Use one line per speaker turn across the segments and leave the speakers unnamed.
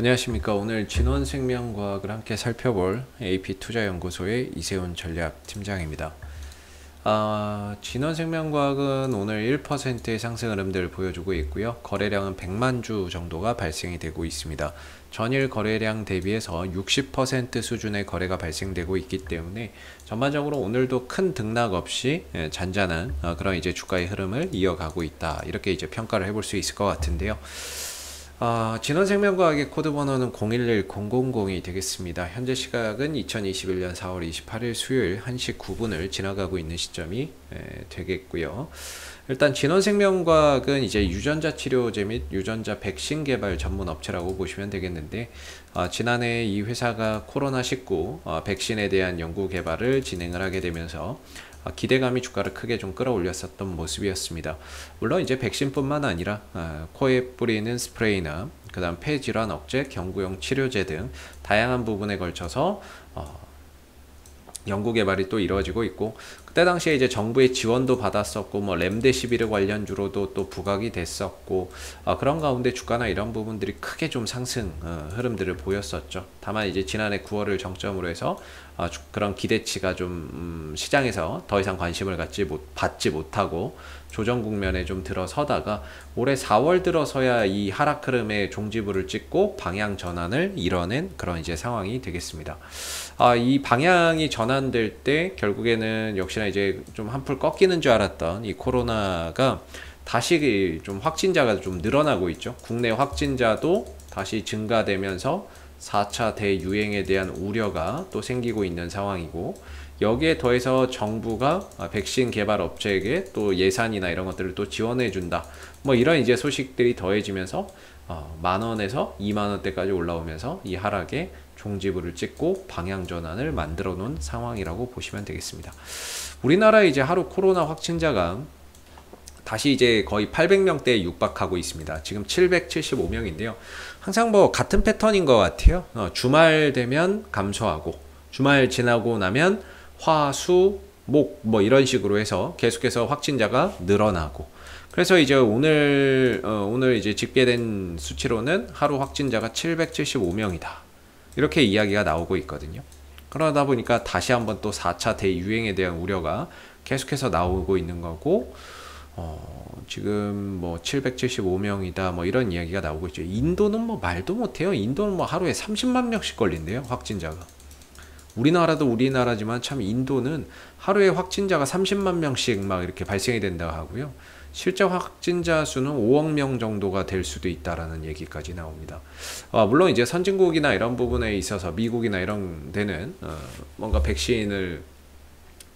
안녕하십니까. 오늘 진원생명과학을 함께 살펴볼 AP투자연구소의 이세훈 전략팀장입니다. 진원생명과학은 오늘 1%의 상승 흐름들을 보여주고 있고요. 거래량은 100만 주 정도가 발생이 되고 있습니다. 전일 거래량 대비해서 60% 수준의 거래가 발생되고 있기 때문에 전반적으로 오늘도 큰 등락 없이 잔잔한 그런 이제 주가의 흐름을 이어가고 있다. 이렇게 이제 평가를 해볼 수 있을 것 같은데요. 진원생명과학의 코드 번호는 011000이 되겠습니다. 현재 시각은 2021년 4월 28일 수요일 1시 9분을 지나가고 있는 시점이 되겠고요. 일단 진원생명과학은 이제 유전자 치료제 및 유전자 백신 개발 전문 업체라고 보시면 되겠는데, 지난해 이 회사가 코로나19 백신에 대한 연구 개발을 진행을 하게 되면서 기대감이 주가를 크게 좀 끌어올렸었던 모습이었습니다. 물론 이제 백신뿐만 아니라 코에 뿌리는 스프레이나 그 다음 폐질환 억제, 경구용 치료제 등 다양한 부분에 걸쳐서 연구 개발이 또 이루어지고 있고, 그때 당시에 이제 정부의 지원도 받았었고, 뭐 렘데시비르 관련주로도 또 부각이 됐었고, 그런 가운데 주가나 이런 부분들이 크게 좀 상승 흐름들을 보였었죠. 다만 이제 지난해 9월을 정점으로 해서 그런 기대치가 좀 시장에서 더 이상 관심을 받지 못하고 조정 국면에 좀 들어서다가 올해 4월 들어서야 이 하락 흐름의 종지부를 찍고 방향 전환을 이뤄낸 그런 이제 상황이 되겠습니다. 이 방향이 전환될 때 결국에는 역시나 이제 좀 한풀 꺾이는 줄 알았던 이 코로나가 다시 좀 확진자가 좀 늘어나고 있죠. 국내 확진자도 다시 증가되면서 4차 대유행에 대한 우려가 또 생기고 있는 상황이고, 여기에 더해서 정부가 백신 개발 업체에게 또 예산이나 이런 것들을 또 지원해 준다, 뭐 이런 이제 소식들이 더해지면서 10,000원에서 20,000원대까지 올라오면서 이 하락에 종지부를 찍고 방향 전환을 만들어 놓은 상황이라고 보시면 되겠습니다. 우리나라 이제 하루 코로나 확진자가 다시 이제 거의 800명대에 육박하고 있습니다. 지금 775명인데요. 항상 뭐 같은 패턴인 것 같아요. 주말 되면 감소하고, 주말 지나고 나면 화, 수, 목 뭐 이런 식으로 해서 계속해서 확진자가 늘어나고, 그래서 이제 오늘 이제 집계된 수치로는 하루 확진자가 775명이다. 이렇게 이야기가 나오고 있거든요. 그러다 보니까 다시 한번 또 4차 대유행에 대한 우려가 계속해서 나오고 있는 거고, 지금 뭐 775명이다 뭐 이런 이야기가 나오고 있죠. 인도는 뭐 말도 못해요. 인도는 뭐 하루에 30만 명씩 걸린대요, 확진자가. 우리나라도 우리나라지만 참 인도는 하루에 확진자가 30만 명씩 막 이렇게 발생이 된다고 하고요. 실제 확진자 수는 5억 명 정도가 될 수도 있다라는 얘기까지 나옵니다. 물론 이제 선진국이나 이런 부분에 있어서 미국이나 이런 데는 뭔가 백신을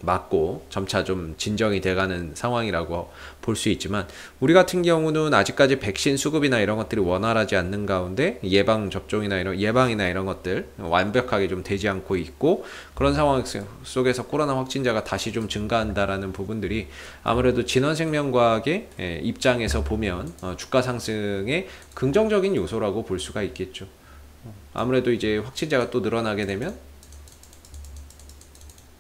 맞고 점차 좀 진정이 돼가는 상황이라고 볼 수 있지만, 우리 같은 경우는 아직까지 백신 수급이나 이런 것들이 원활하지 않는 가운데 예방이나 이런 것들 완벽하게 좀 되지 않고 있고, 그런 상황 속에서 코로나 확진자가 다시 좀 증가한다라는 부분들이 아무래도 진원생명과학의 입장에서 보면 주가 상승의 긍정적인 요소라고 볼 수가 있겠죠. 아무래도 이제 확진자가 또 늘어나게 되면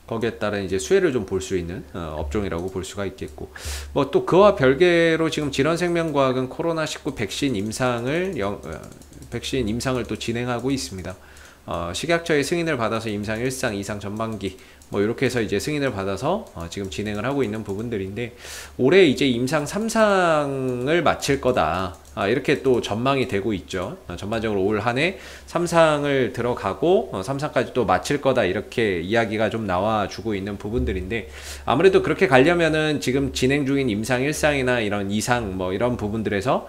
거기에 따른 이제 수혜를 좀 볼 수 있는 업종이라고 볼 수가 있겠고, 뭐 또 그와 별개로 지금 진원생명과학은 코로나19 백신 임상을 또 진행하고 있습니다. 식약처의 승인을 받아서 임상 1상, 2상 전반기 뭐 이렇게 해서 이제 승인을 받아서 지금 진행을 하고 있는 부분들인데, 올해 이제 임상 3상을 마칠 거다, 이렇게 또 전망이 되고 있죠. 전반적으로 올 한해 3상을 들어가고 3상까지 또 마칠 거다, 이렇게 이야기가 좀 나와주고 있는 부분들인데, 아무래도 그렇게 가려면은 지금 진행 중인 임상 1상이나 이런 2상 뭐 이런 부분들에서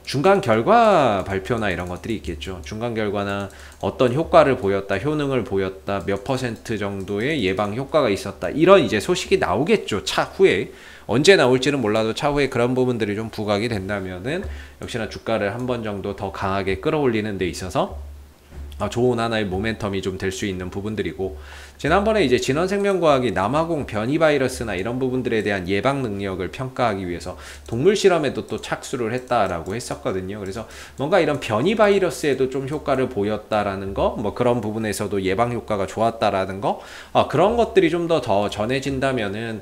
중간 결과 발표나 이런 것들이 있겠죠. 중간 결과나 어떤 효과를 보였다, 효능을 보였다, 몇 퍼센트 정도의 예방 효과가 있었다, 이런 이제 소식이 나오겠죠. 차후에 언제 나올지는 몰라도 차후에 그런 부분들이 좀 부각이 된다면은 역시나 주가를 한 번 정도 더 강하게 끌어올리는 데 있어서 좋은 하나의 모멘텀이 좀 될 수 있는 부분들이고, 지난번에 이제 진원생명과학이 남아공 변이 바이러스나 이런 부분들에 대한 예방 능력을 평가하기 위해서 동물 실험에도 또 착수를 했다라고 했었거든요. 그래서 뭔가 이런 변이 바이러스에도 좀 효과를 보였다라는 거, 뭐 그런 부분에서도 예방 효과가 좋았다라는 거, 그런 것들이 좀 더 전해진다면은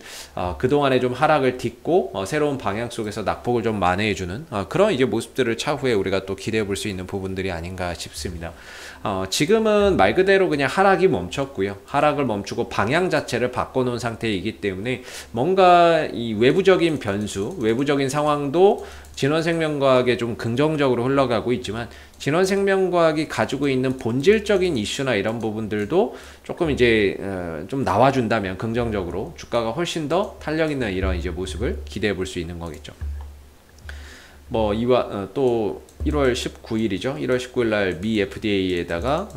그동안에 좀 하락을 딛고 새로운 방향 속에서 낙폭을 좀 만회해주는 그런 이제 모습들을 차후에 우리가 또 기대해 볼 수 있는 부분들이 아닌가 싶습니다. 지금은 말 그대로 그냥 하락이 멈췄고요. 하락을 멈추고 방향 자체를 바꿔놓은 상태이기 때문에 뭔가 이 외부적인 변수, 외부적인 상황도 진원생명과학에 좀 긍정적으로 흘러가고 있지만 진원생명과학이 가지고 있는 본질적인 이슈나 이런 부분들도 조금 이제 좀 나와준다면 긍정적으로 주가가 훨씬 더 탄력 있는 이런 이제 모습을 기대해 볼 수 있는 거겠죠. 뭐 이와 또 1월 19일이죠. 1월 19일 날 미 FDA에다가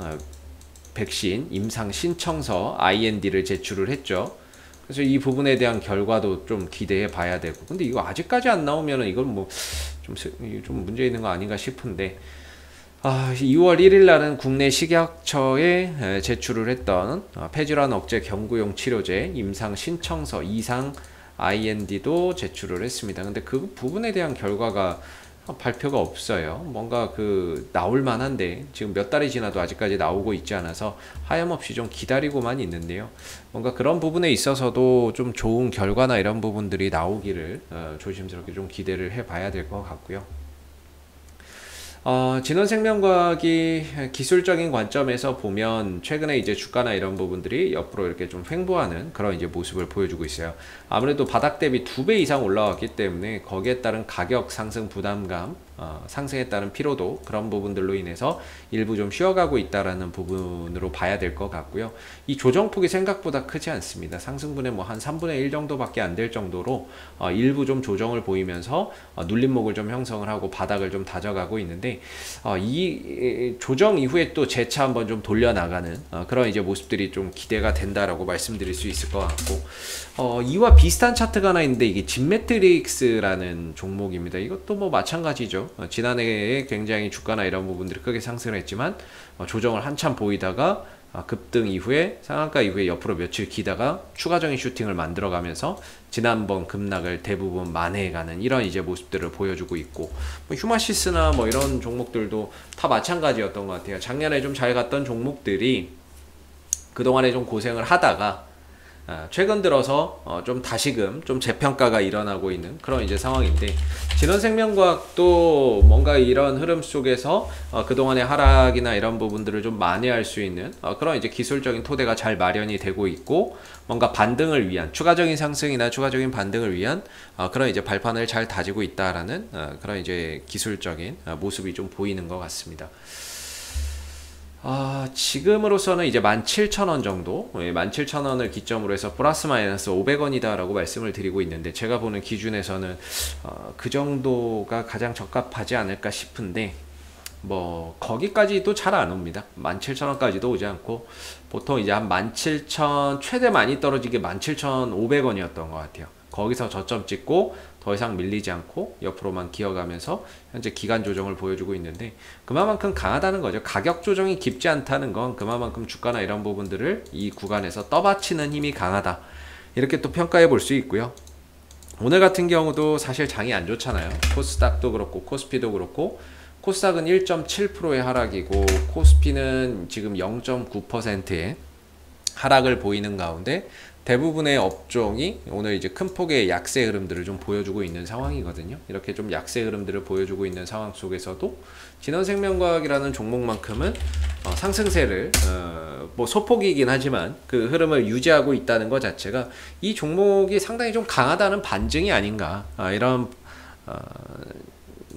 백신 임상 신청서 IND를 제출을 했죠. 그래서 이 부분에 대한 결과도 좀 기대해 봐야 되고, 근데 이거 아직까지 안 나오면은 이건 뭐 좀 문제 있는 거 아닌가 싶은데, 2월 1일 날은 국내 식약처에 제출을 했던 폐질환 억제 경구용 치료제 임상 신청서 이상 IND도 제출을 했습니다. 근데 그 부분에 대한 결과가 발표가 없어요. 뭔가 나올 만한데 지금 몇 달이 지나도 아직까지 나오고 있지 않아서 하염없이 좀 기다리고만 있는데요. 뭔가 그런 부분에 있어서도 좀 좋은 결과나 이런 부분들이 나오기를 조심스럽게 좀 기대를 해봐야 될 것 같고요. 진원생명과학이 기술적인 관점에서 보면 최근에 이제 주가나 이런 부분들이 옆으로 이렇게 좀 횡보하는 그런 이제 모습을 보여주고 있어요. 아무래도 바닥 대비 2배 이상 올라왔기 때문에 거기에 따른 가격 상승 부담감, 상승에 따른 피로도, 그런 부분들로 인해서 일부 좀 쉬어가고 있다라는 부분으로 봐야 될 것 같고요. 이 조정폭이 생각보다 크지 않습니다. 상승분의 뭐 한 3분의 1 정도밖에 안 될 정도로 일부 좀 조정을 보이면서 눌림목을 좀 형성을 하고 바닥을 좀 다져가고 있는데, 이 조정 이후에 또 재차 한번 좀 돌려나가는 그런 이제 모습들이 좀 기대가 된다라고 말씀드릴 수 있을 것 같고, 이와 비슷한 차트가 하나 있는데 이게 진매트릭스라는 종목입니다. 이것도 뭐 마찬가지죠. 지난해에 굉장히 주가나 이런 부분들이 크게 상승을 했지만 조정을 한참 보이다가 급등 이후에 상한가 이후에 옆으로 며칠 기다가 추가적인 슈팅을 만들어가면서 지난번 급락을 대부분 만회해가는 이런 이제 모습들을 보여주고 있고, 뭐 휴마시스나 뭐 이런 종목들도 다 마찬가지였던 것 같아요. 작년에 좀 잘 갔던 종목들이 그동안에 좀 고생을 하다가 최근 들어서 좀 다시금 좀 재평가가 일어나고 있는 그런 이제 상황인데, 진원생명과학도 뭔가 이런 흐름 속에서 그동안의 하락이나 이런 부분들을 좀 만회할 수 있는 그런 이제 기술적인 토대가 잘 마련이 되고 있고, 뭔가 반등을 위한 추가적인 상승이나 추가적인 반등을 위한 그런 이제 발판을 잘 다지고 있다라는 그런 이제 기술적인 모습이 좀 보이는 것 같습니다. 지금으로서는 이제 17,000원 정도, 17,000원을 기점으로 해서 플러스 마이너스 500원이다 라고 말씀을 드리고 있는데, 제가 보는 기준에서는 그 정도가 가장 적합하지 않을까 싶은데, 뭐 거기까지도 잘 안 옵니다. 17,000원까지도 오지 않고 보통 이제 한 17,000, 최대 많이 떨어지게 17,500원이었던 것 같아요. 거기서 저점 찍고 더 이상 밀리지 않고 옆으로만 기어가면서 현재 기간 조정을 보여주고 있는데, 그만큼 강하다는 거죠. 가격 조정이 깊지 않다는 건 그만큼 주가나 이런 부분들을 이 구간에서 떠받치는 힘이 강하다, 이렇게 또 평가해 볼 수 있고요. 오늘 같은 경우도 사실 장이 안 좋잖아요. 코스닥도 그렇고 코스피도 그렇고, 코스닥은 1.7%의 하락이고 코스피는 지금 0.9%의 하락을 보이는 가운데 대부분의 업종이 오늘 이제 큰 폭의 약세 흐름들을 좀 보여주고 있는 상황이거든요. 이렇게 좀 약세 흐름들을 보여주고 있는 상황 속에서도 진원생명과학이라는 종목만큼은 상승세를 뭐 소폭이긴 하지만 그 흐름을 유지하고 있다는 것 자체가 이 종목이 상당히 좀 강하다는 반증이 아닌가, 이런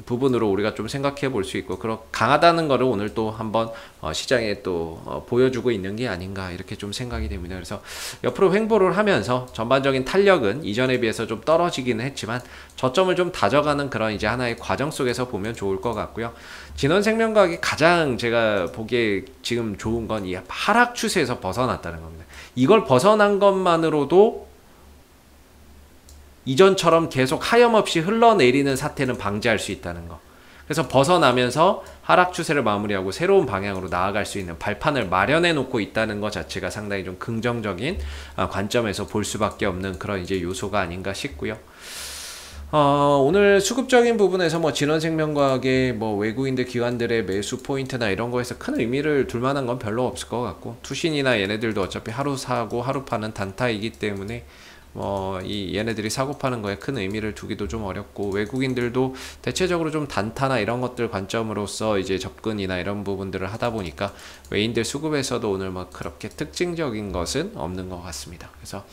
부분으로 우리가 좀 생각해 볼 수 있고, 그런 강하다는 거를 오늘 또 한번 시장에 또 보여주고 있는 게 아닌가, 이렇게 좀 생각이 됩니다. 그래서 옆으로 횡보를 하면서 전반적인 탄력은 이전에 비해서 좀 떨어지기는 했지만 저점을 좀 다져가는 그런 이제 하나의 과정 속에서 보면 좋을 것 같고요. 진원생명과학이 가장 제가 보기에 지금 좋은 건 이 하락 추세에서 벗어났다는 겁니다. 이걸 벗어난 것만으로도 이전처럼 계속 하염없이 흘러내리는 사태는 방지할 수 있다는 거. 그래서 벗어나면서 하락 추세를 마무리하고 새로운 방향으로 나아갈 수 있는 발판을 마련해 놓고 있다는 것 자체가 상당히 좀 긍정적인 관점에서 볼 수밖에 없는 그런 이제 요소가 아닌가 싶고요. 오늘 수급적인 부분에서 뭐 진원생명과학의 뭐 외국인들 기관들의 매수 포인트나 이런 거에서 큰 의미를 둘 만한 건 별로 없을 것 같고, 투신이나 얘네들도 어차피 하루 사고 하루 파는 단타이기 때문에 이 얘네들이 사고 파는 거에 큰 의미를 두기도 좀 어렵고, 외국인들도 대체적으로 좀 단타나 이런 것들 관점으로서 이제 접근이나 이런 부분들을 하다 보니까 외인들 수급에서도 오늘 뭐 그렇게 특징적인 것은 없는 것 같습니다. 그래서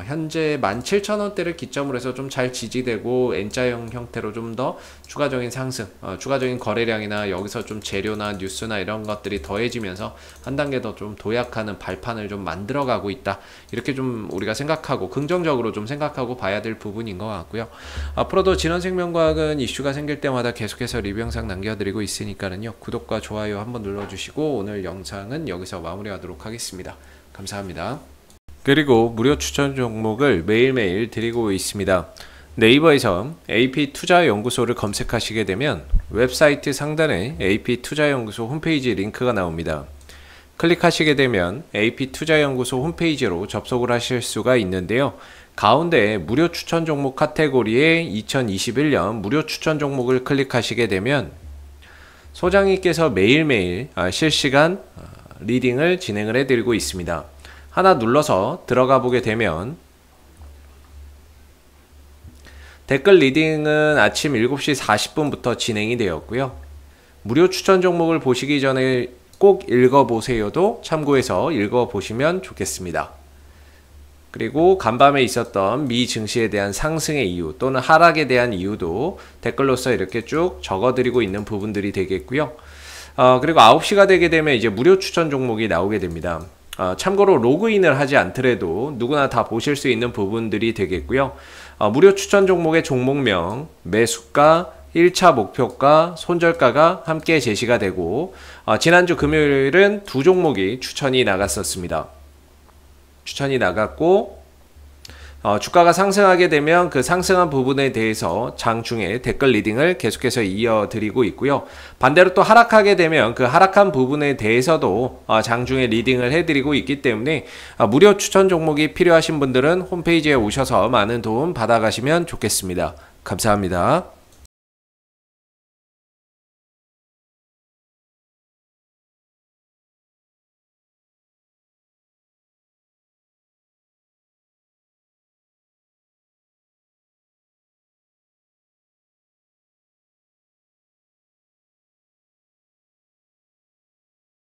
현재 17,000원대를 기점으로 해서 좀 잘 지지되고 N자형 형태로 좀 더 추가적인 상승, 추가적인 거래량이나 여기서 좀 재료나 뉴스나 이런 것들이 더해지면서 한 단계 더 좀 도약하는 발판을 좀 만들어가고 있다, 이렇게 좀 우리가 생각하고 긍정적으로 좀 생각하고 봐야 될 부분인 것 같고요. 앞으로도 진원생명과학은 이슈가 생길 때마다 계속해서 리뷰 영상 남겨드리고 있으니까는요, 구독과 좋아요 한번 눌러주시고 오늘 영상은 여기서 마무리하도록 하겠습니다. 감사합니다. 그리고 무료 추천 종목을 매일매일 드리고 있습니다. 네이버에서 AP투자연구소를 검색하시게 되면 웹사이트 상단에 AP투자연구소 홈페이지 링크가 나옵니다. 클릭하시게 되면 AP투자연구소 홈페이지로 접속을 하실 수가 있는데요. 가운데 무료 추천 종목 카테고리에 2021년 무료 추천 종목을 클릭하시게 되면 소장님께서 매일매일 실시간 리딩을 진행을 해드리고 있습니다. 하나 눌러서 들어가 보게 되면 댓글 리딩은 아침 7시 40분부터 진행이 되었고요. 무료 추천 종목을 보시기 전에 꼭 읽어보세요도 참고해서 읽어보시면 좋겠습니다. 그리고 간밤에 있었던 미 증시에 대한 상승의 이유 또는 하락에 대한 이유도 댓글로서 이렇게 쭉 적어드리고 있는 부분들이 되겠고요. 그리고 9시가 되게 되면 이제 무료 추천 종목이 나오게 됩니다. 참고로 로그인을 하지 않더라도 누구나 다 보실 수 있는 부분들이 되겠고요. 무료 추천 종목의 종목명, 매수가, 1차 목표가, 손절가가 함께 제시가 되고, 지난주 금요일은 두 종목이 추천이 나갔었습니다. 추천이 나갔고, 주가가 상승하게 되면 그 상승한 부분에 대해서 장중에 댓글 리딩을 계속해서 이어드리고 있고요. 반대로 또 하락하게 되면 그 하락한 부분에 대해서도 장중에 리딩을 해드리고 있기 때문에 무료 추천 종목이 필요하신 분들은 홈페이지에 오셔서 많은 도움 받아가시면 좋겠습니다. 감사합니다.